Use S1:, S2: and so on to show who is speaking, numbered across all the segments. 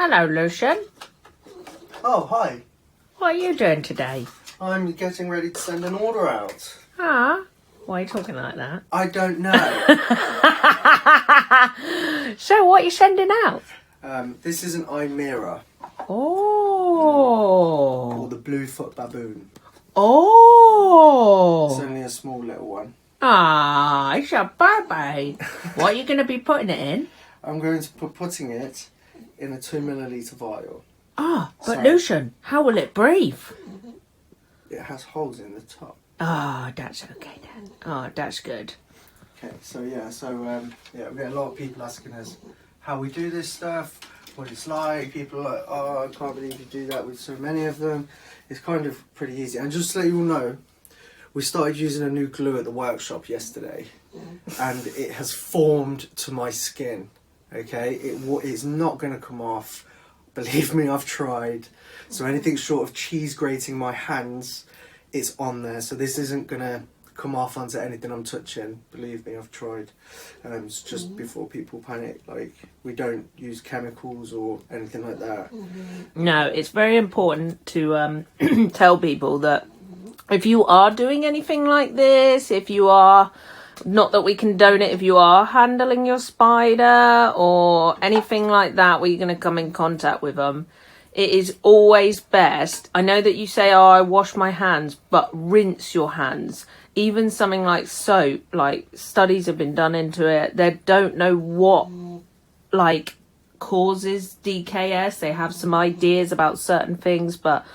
S1: Hello, Lucian.
S2: Oh, hi.
S1: What are you doing today?
S2: I'm getting ready to send an order out.
S1: Ah, why are you talking like that?
S2: I don't know.
S1: So, what are you sending out?
S2: This is an eye mirror.
S1: Oh.
S2: Or the Bluefoot baboon.
S1: Oh.
S2: It's only a small little one.
S1: Ah, it's a baby. What are you going to be putting it in?
S2: I'm going to be putting it in a 2 milliliter vial.
S1: Ah, but
S2: So-
S1: Lucian, how will it breathe?
S2: It has holes in the top.
S1: Ah, that's okay then. Oh, that's good.
S2: Okay, we get a lot of people asking us how we do this stuff, what it's like. People are like, oh, I can't believe you do that with so many of them. It's kind of pretty easy. And just to let you all know, we started using a new glue at the workshop yesterday, and it has formed to my skin. Okay, it's not going to come off. Believe me, I've tried. So anything short of cheese grating my hands, it's on there. So this isn't going to come off onto anything I'm touching. Believe me, I've tried. It's just before people panic. Like, we don't use chemicals or anything like that.
S1: No, it's very important to tell people that if you are doing anything like this, if you are, not that we condone it, if you are handling your spider or anything like that where you're going to come in contact with them, it is always best. I know that you say, oh, I wash my hands, but rinse your hands. Even something like soap, like studies have been done into it. They don't know what causes DKS. They have some ideas about certain things, but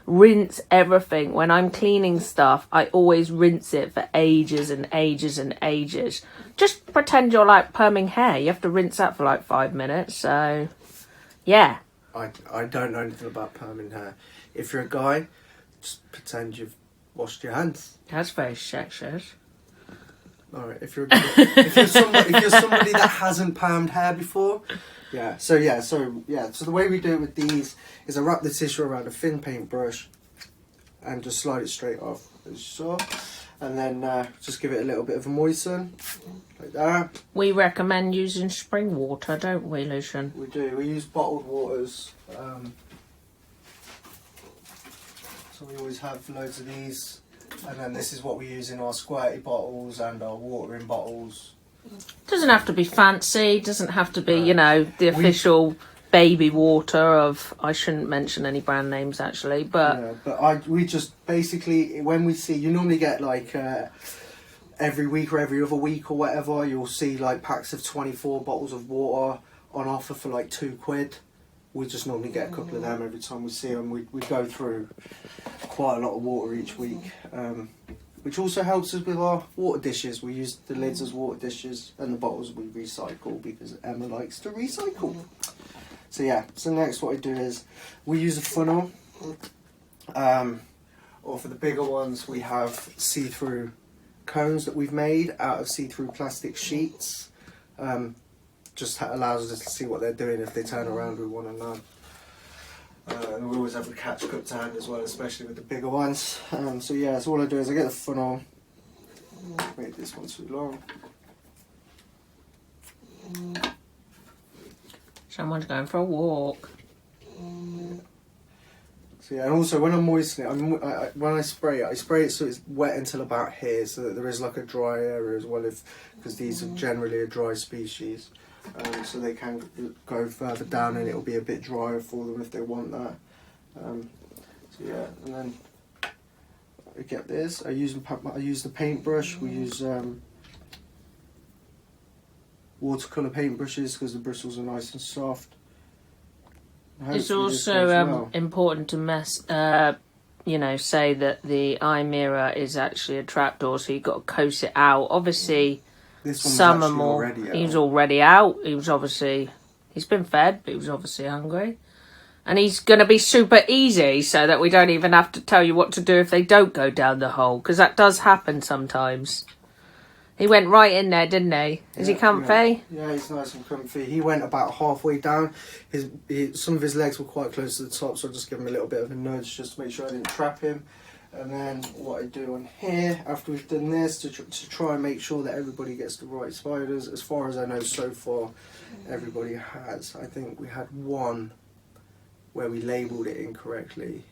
S1: rinse everything. When I'm cleaning stuff, I always rinse it for ages and ages and ages. Just pretend you're like perming hair. You have to rinse that for like 5 minutes. So, yeah.
S2: I don't know anything about perming hair. If you're a guy, just pretend you've washed your hands.
S1: That's very sexist.
S2: All right. If you're somebody that hasn't permed hair before, So the way we do it with these is I wrap the tissue around a thin paintbrush and just slide it straight off, as you saw, and then just give it a little bit of a moisten, like that.
S1: We recommend using spring water, don't we, Lucian?
S2: We do. We use bottled waters. So we always have loads of these. And then this is what we use in our squirty bottles and our watering bottles.
S1: Doesn't have to be fancy. Doesn't have to be, the official baby water of. I shouldn't mention any brand names actually, but
S2: we just basically, when we see, you normally get like every week or every other week or whatever, you'll see like packs of 24 bottles of water on offer for like £2. We just normally get a couple of them every time we see them. We go through quite a lot of water each week, which also helps us with our water dishes. We use the lids as water dishes, and the bottles we recycle because Emma likes to recycle. So next what I do is we use a funnel, or for the bigger ones we have see-through cones that we've made out of see-through plastic sheets. Just allows us to see what they're doing if they turn around with one another. And we always have the catch cup to hand as well, especially with the bigger ones. So all I do is I get the funnel. Make this one too long.
S1: someone's going for a walk.
S2: So and also when I'm moistening it, when I spray it so it's wet until about here, so that there is like a dry area as well, because these are generally a dry species. So they can go further down and it'll be a bit drier for them if they want that. And then I get this. I use the paintbrush. We use watercolour paintbrushes because the bristles are nice and soft.
S1: It's also important to say that the eye mirror is actually a trapdoor, so you've got to coat it out. Obviously, some are more. He was already out. He's been fed, but he was obviously hungry. And he's going to be super easy so that we don't even have to tell you what to do if they don't go down the hole, because that does happen sometimes. He went right in there, didn't he? Is he comfy?
S2: Yeah, he's nice and comfy. He went about halfway down. Some of his legs were quite close to the top, so I just give him a little bit of a nudge just to make sure I didn't trap him. And then what I do on here, after we've done this, to try and make sure that everybody gets the right spiders. As far as I know so far, everybody has. I think we had one where we labelled it incorrectly.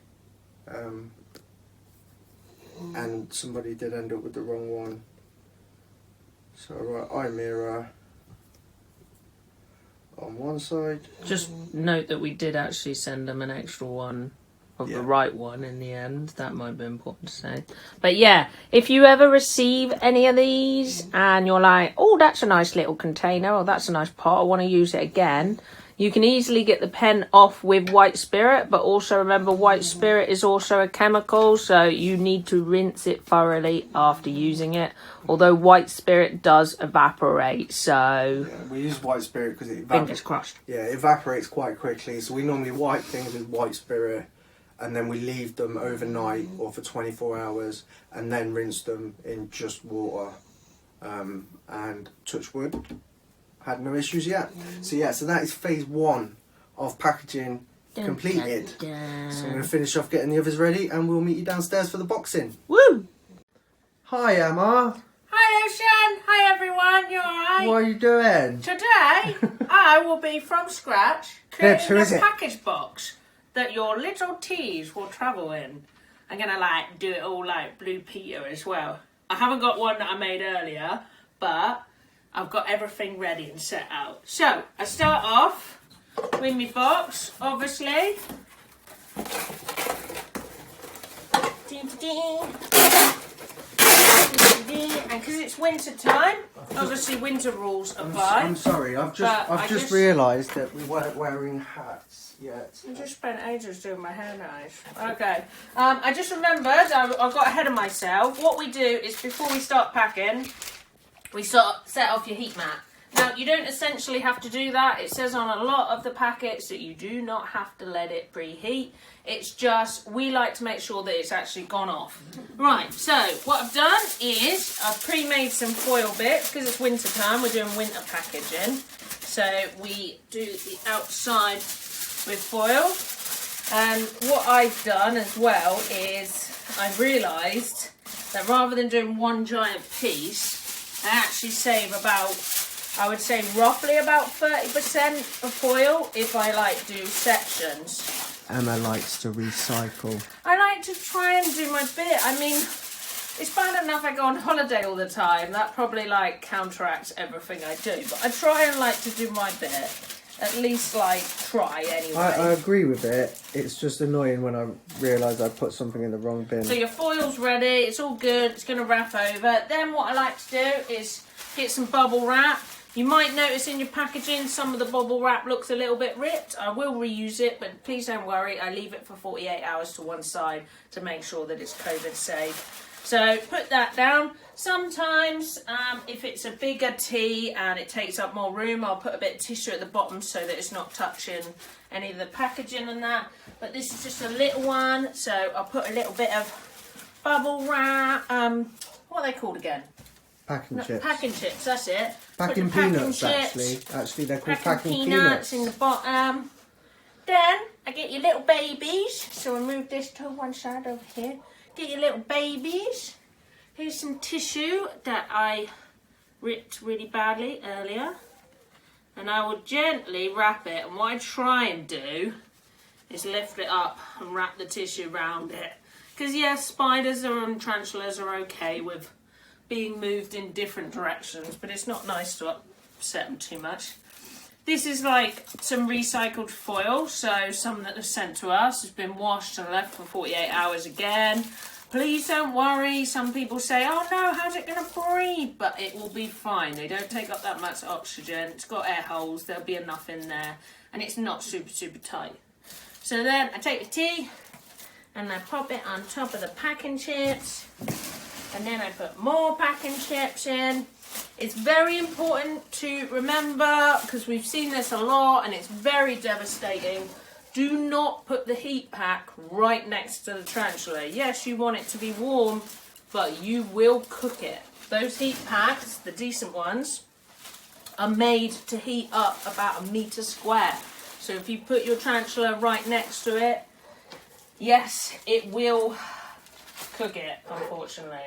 S2: And somebody did end up with the wrong one. So I write eye mirror on one side.
S1: Just note that we did actually send them an extra one of the right one in the end. That might be important to say. But yeah, if you ever receive any of these and you're like, oh, that's a nice little container, or that's a nice pot, I want to use it again, you can easily get the pen off with white spirit, but also remember white spirit is also a chemical, so you need to rinse it thoroughly after using it, although white spirit does evaporate, so...
S2: Yeah, we use white spirit because it
S1: fingers crossed.
S2: Yeah, it evaporates quite quickly, so we normally wipe things with white spirit and then we leave them overnight or for 24 hours and then rinse them in just water, and touch wood. Had no issues yet. So yeah, so that is phase 1 of packaging completed. So I'm going to finish off getting the others ready and we'll meet you downstairs for the boxing.
S1: Woo!
S2: Hi Emma.
S1: Hi Lucian. Hi everyone. You alright?
S2: What are you doing?
S1: Today I will be from scratch creating a package box that your little teas will travel in. I'm going to like do it all like Blue Peter as well. I haven't got one that I made earlier, but I've got everything ready and set out. So, I start off with my box, obviously. And because it's winter time, obviously winter rules apply.
S2: I'm sorry, I've just realised that we weren't wearing hats yet.
S1: I just spent ages doing my hair nice. Okay, I just remembered, I got ahead of myself. What we do is before we start packing, we set off your heat mat. Now, you don't essentially have to do that. It says on a lot of the packets that you do not have to let it preheat. It's just, we like to make sure that it's actually gone off. Right, so what I've done is I've pre-made some foil bits because it's winter time. We're doing winter packaging. So we do the outside with foil. And what I've done as well is I've realised that rather than doing one giant piece, I actually save about, I would say roughly about 30% of foil if I like do sections.
S2: Emma likes to recycle.
S1: I like to try and do my bit. I mean, it's bad enough I go on holiday all the time. That probably like counteracts everything I do. But I try and like to do my bit. At least like try anyway.
S2: I agree with it. It's just annoying when I realise I put something in the wrong bin.
S1: So your foil's ready, it's all good, it's going to wrap over. Then what I like to do is get some bubble wrap. You might notice in your packaging some of the bubble wrap looks a little bit ripped. I will reuse it, but please don't worry. I leave it for 48 hours to one side to make sure that it's COVID safe. So put that down. Sometimes if it's a bigger tea and it takes up more room, I'll put a bit of tissue at the bottom so that it's not touching any of the packaging and that. But this is just a little one, so I'll put a little bit of bubble wrap. What are they called again?
S2: Packing chips.
S1: Packing chips, that's it.
S2: Packing peanuts, actually. Actually, they're called packing peanuts.
S1: In the bottom. Then I get your little babies. So I move this to one side over here. Get your little babies. Here's some tissue that I ripped really badly earlier. And I will gently wrap it. And what I try and do is lift it up and wrap the tissue around it. Because yes, spiders and tarantulas are okay with being moved in different directions, but it's not nice to upset them too much. This is like some recycled foil, so some that was sent to us has been washed and left for 48 hours again. Please don't worry. Some people say, oh no, how's it going to breathe? But it will be fine. They don't take up that much oxygen. It's got air holes. There'll be enough in there. And it's not super, super tight. So then I take the tea and I pop it on top of the packing chips. And then I put more packing chips in. It's very important to remember, because we've seen this a lot and it's very devastating. Do not put the heat pack right next to the tarantula. Yes, you want it to be warm, but you will cook it. Those heat packs, the decent ones, are made to heat up about 1 metre square. So if you put your tarantula right next to it, yes, it will cook it, unfortunately.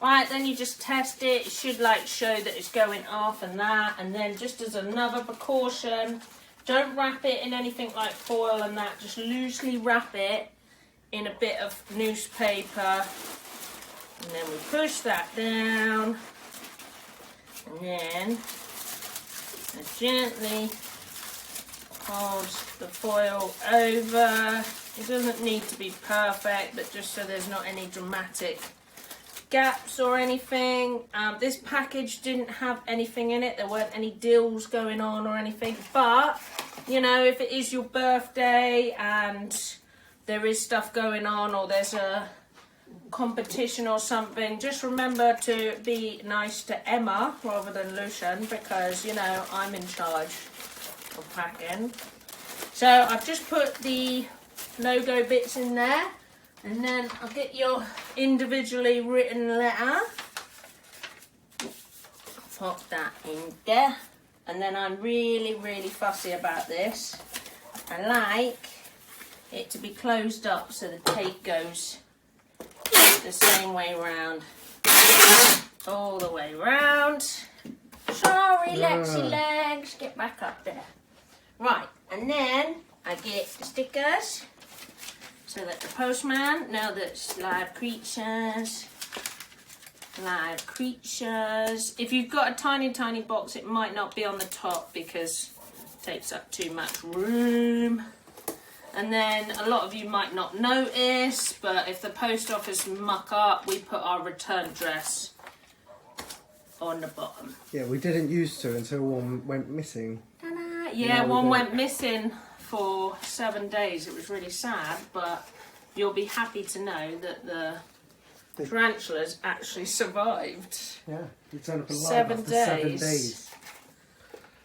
S1: Right, then you just test it. It should like show that it's going off and that. And then just as another precaution, Don't wrap it in anything like foil and that. Just loosely wrap it in a bit of newspaper. And then we push that down. And then I gently hold the foil over. It doesn't need to be perfect, but just so there's not any dramatic gaps or anything. This package didn't have anything in it. There weren't any deals going on or anything. But, you know, if it is your birthday and there is stuff going on or there's a competition or something, just remember to be nice to Emma rather than Lucian, because, you know, I'm in charge of packing. So I've just put the logo bits in there, and then I'll get your individually written letter, pop that in there. And then I'm really fussy about this. I like it to be closed up so the tape goes the same way round, all the way round. Sorry, Lexi legs, get back up there. Right, and then I get the stickers so that the postman know that it's live creatures. Live creatures. If you've got a tiny box, it might not be on the top because it takes up too much room. And then a lot of you might not notice, but if the post office muck up, we put our return address on the bottom.
S2: Yeah, we didn't used to until one went missing.
S1: Ta-da. Yeah, one went missing for 7 days. It was really sad, but you'll be happy to know that the tarantulas actually survived.
S2: Yeah, we turned up alive
S1: 7
S2: after
S1: days.
S2: 7 days.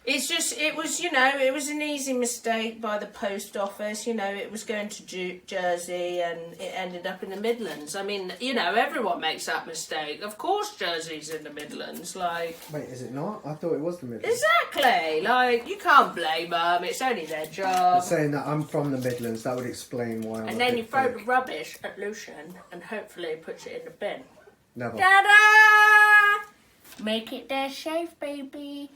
S1: It's just, it was, you know, it was an easy mistake by the post office. You know, it was going to Jersey and it ended up in the Midlands. I mean, you know, everyone makes that mistake. Of course Jersey's in the Midlands, like...
S2: Wait, is it not? I thought it was the Midlands.
S1: Exactly! Like, you can't blame them. It's only their job.
S2: But saying that I'm from the Midlands, that would explain why I'm
S1: And then you throw the rubbish at Lucian and hopefully puts it in the bin.
S2: Never.
S1: Ta-da! Make it there safe, baby.